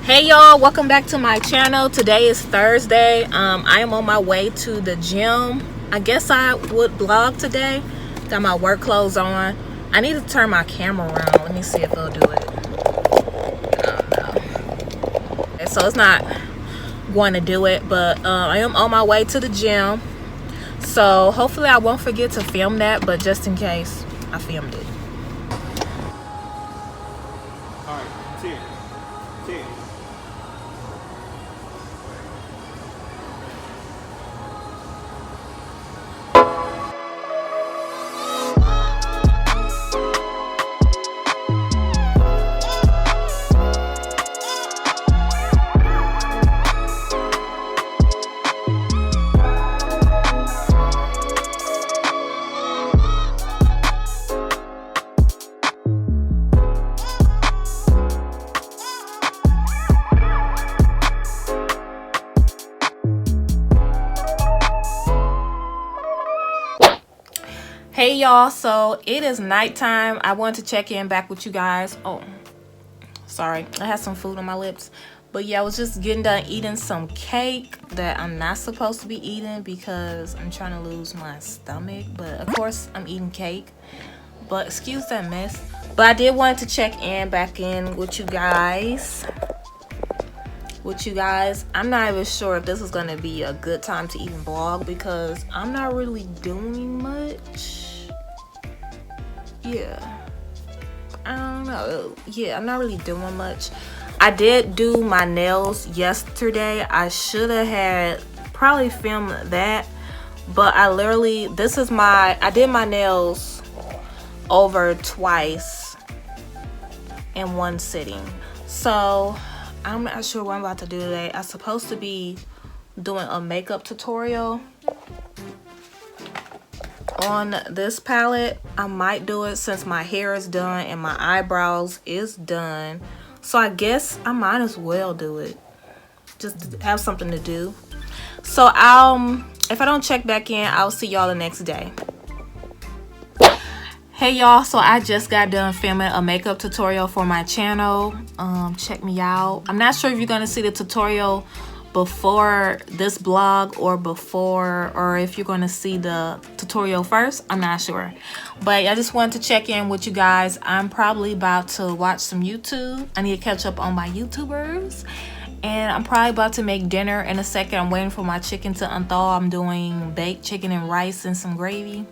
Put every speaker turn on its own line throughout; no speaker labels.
Hey y'all, welcome back to my channel. Today is Thursday. I am on my way to the gym. I guess I would vlog today. Got my work clothes on. I need to turn my camera around. Let me see if it'll do it. I don't know. Okay, so it's not going to do it, but I am on my way to the gym. So hopefully I won't forget to film that, but just in case, I filmed it.
Alright, 10. 10.
Hey y'all, so it is nighttime. I wanted to check in back with you guys. Oh, sorry, I had some food on my lips, but yeah, I was just getting done eating some cake that I'm not supposed to be eating because I'm trying to lose my stomach, but of course I'm eating cake. But excuse that mess, but I did want to check in back in with you guys. I'm not even sure if this is gonna be a good time to even vlog because I'm not really doing much. Yeah, I don't know. Yeah, I'm not really doing much. I did do my nails yesterday. I should have had probably filmed that, but I did my nails over twice in one sitting. So I'm not sure what I'm about to do today. I'm supposed to be doing a makeup tutorial on this palette. I might do it since my hair is done and my eyebrows is done. So I guess I might as well do it. Just to have something to do. So if I don't check back in, I'll see y'all the next day. Hey y'all, so I just got done filming a makeup tutorial for my channel. Check me out. I'm not sure if you're gonna see the tutorial before this vlog or if you're gonna see the tutorial first. I'm not sure, but I just wanted to check in with you guys. I'm probably about to watch some YouTube. I need to catch up on my YouTubers, and I'm probably about to make dinner in a second. I'm waiting for my chicken to unthaw. I'm doing baked chicken and rice and some gravy.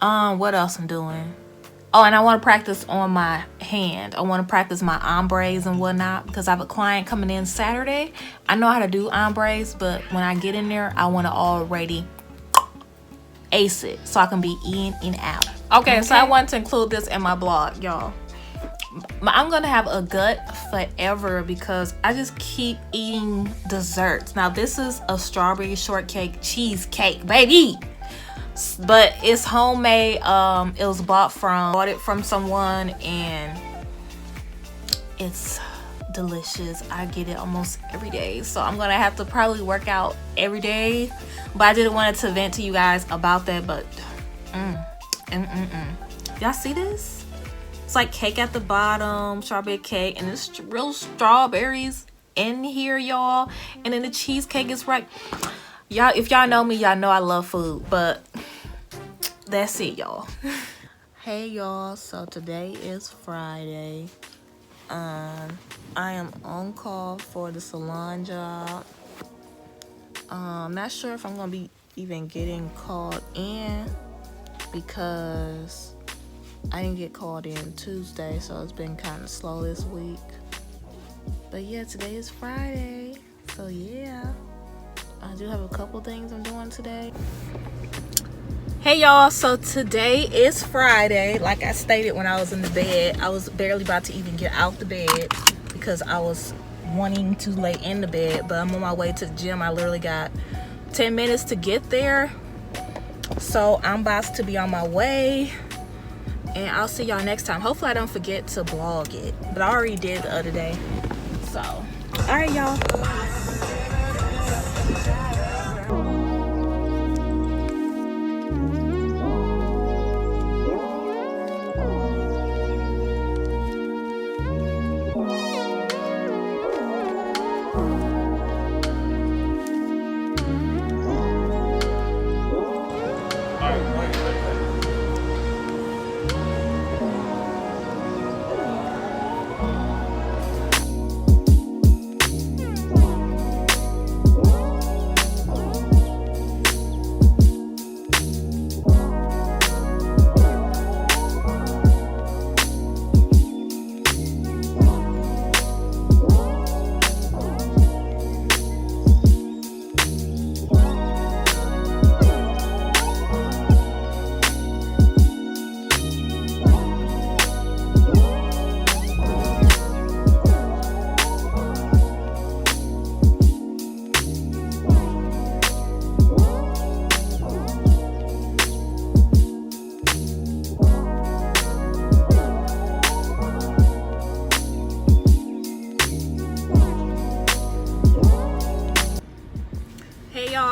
What else I'm doing? Oh, and I want to practice on my hand. I want to practice my ombres and whatnot because I have a client coming in Saturday. I know how to do ombres, but when I get in there, I want to already ace it so I can be in and out. Okay, so I want to include this in my blog, y'all. I'm gonna have a gut forever because I just keep eating desserts. Now this is a strawberry shortcake cheesecake, baby. But it's homemade. It was bought it from someone, and it's delicious. I get it almost every day, so I'm gonna have to probably work out every day. But I didn't want to vent to you guys about that. But y'all see this? It's like cake at the bottom, strawberry cake, and it's real strawberries in here, y'all. And then the cheesecake is right. Y'all, if y'all know me, y'all know I love food, but that's it, y'all. Hey y'all, so today is Friday. I am on call for the salon job. Not sure if I'm gonna be even getting called in because I didn't get called in Tuesday, so it's been kind of slow this week. But yeah, today is Friday, so yeah. I do have a couple things I'm doing today. Hey y'all, so today is Friday. Like I stated when I was in the bed, I was barely about to even get out the bed because I was wanting to lay in the bed, but I'm on my way to the gym. I literally got 10 minutes to get there. So I'm about to be on my way, and I'll see y'all next time. Hopefully I don't forget to vlog it, but I already did the other day. So, all right, y'all.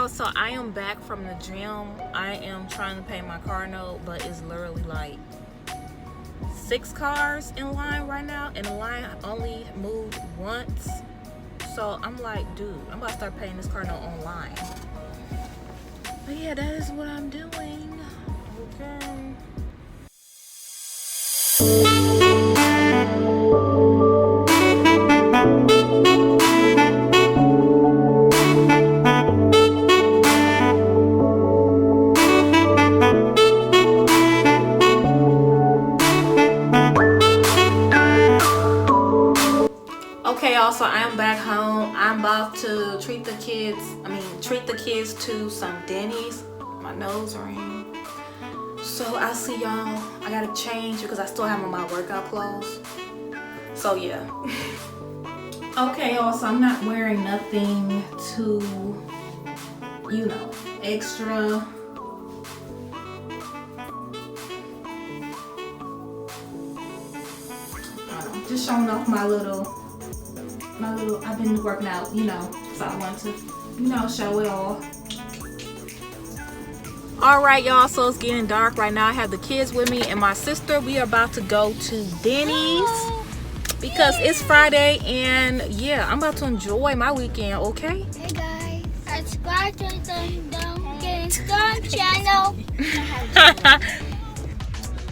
y'all, so I am back from the gym. I am trying to pay my car note, but it's literally like 6 cars in line right now, and the line only moved once. So I'm like, dude, I'm about to start paying this car note online. But yeah, that is what I'm doing. Okay. Okay, y'all, so I am back home. I'm about to treat the kids to some Denny's. My nose ring. So I'll see y'all. I gotta change because I still have on my workout clothes. So yeah. Okay, y'all, so I'm not wearing nothing too, you know, extra. Just showing off my little, I've been working out, you know, so I want to, you know, show it all. Alright, y'all, so it's getting dark right now. I have the kids with me and my sister. We are about to go to Denny's because it's Friday, and yeah, I'm about to enjoy my weekend, okay?
Hey guys, subscribe to the Don't Start channel.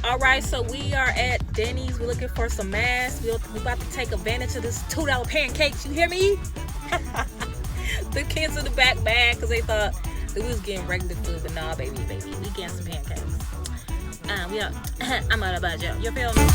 Alright, so we are at Denny's. We're looking for some masks. We're about to take advantage of this $2 pancakes. You hear me? The kids in the back bag because they thought that we was getting regular food, but nah, baby, we getting some pancakes. I'm out of budget. You feel me?